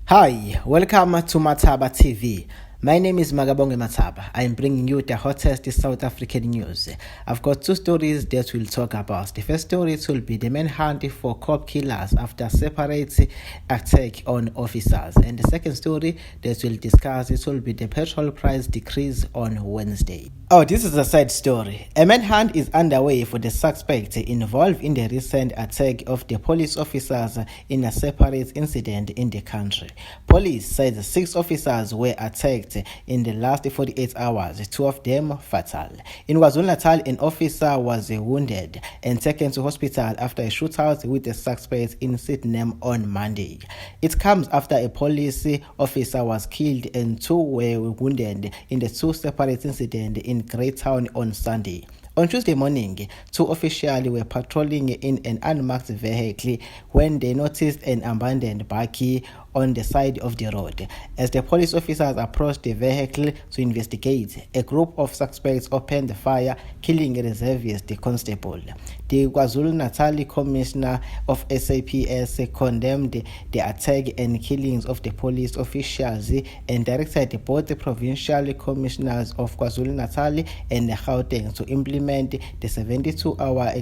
Hi, welcome to Mataba TV. My name is Magabonge Mataba. I am bringing you the hottest South African news. I've got two stories that we'll talk about. The first story will be the manhunt for cop killers after separate attack on officers. And the second story that we'll discuss will be the petrol price decrease on Wednesday. Oh, this is a side story. A manhunt is underway for the suspect involved in the recent attack of the police officers in a separate incident in the country. Police said 6 officers were attacked in the last 48 hours, 2 of them fatal. In KwaZulu-Natal, an officer was wounded and taken to hospital after a shootout with the suspect in Sydenham on Monday. It comes after a police officer was killed and 2 were wounded in the 2 separate incidents in Greytown on Sunday. On Tuesday morning, 2 officials were patrolling in an unmarked vehicle when they noticed an abandoned bakkie on the side of the road. As the police officers approached the vehicle to investigate, a group of suspects opened fire, killing a reservist constable. The KwaZulu-Natal Commissioner of SAPS condemned the attack and killings of the police officials and directed both the provincial commissioners of KwaZulu-Natal and Gauteng to implement the 72-hour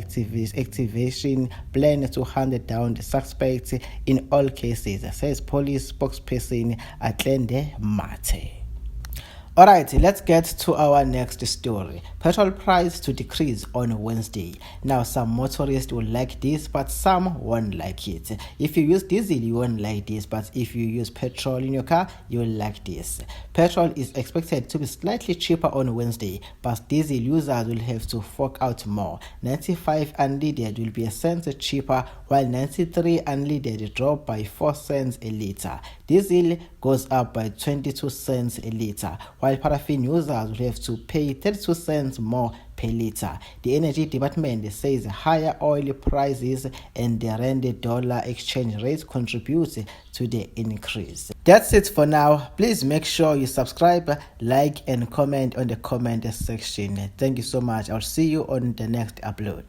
activation plan to hunt down the suspects in all cases, says police spokesperson Atlende Mate. Alright, let's get to our next story. Petrol price to decrease on Wednesday. Now, some motorists will like this, but some won't like it. If you use diesel, you won't like this, but if you use petrol in your car, you will like this. Petrol is expected to be slightly cheaper on Wednesday, but diesel users will have to fork out more. 95 unleaded will be a cent cheaper, while 93 unleaded drop by 4 cents a litre. Diesel goes up by 22 cents a litre, while paraffin users will have to pay 32 cents more per litre. The Energy Department says higher oil prices and the rand-dollar exchange rate contribute to the increase. That's it for now. Please make sure you subscribe, like and comment on the comment section. Thank you so much. I'll see you on the next upload.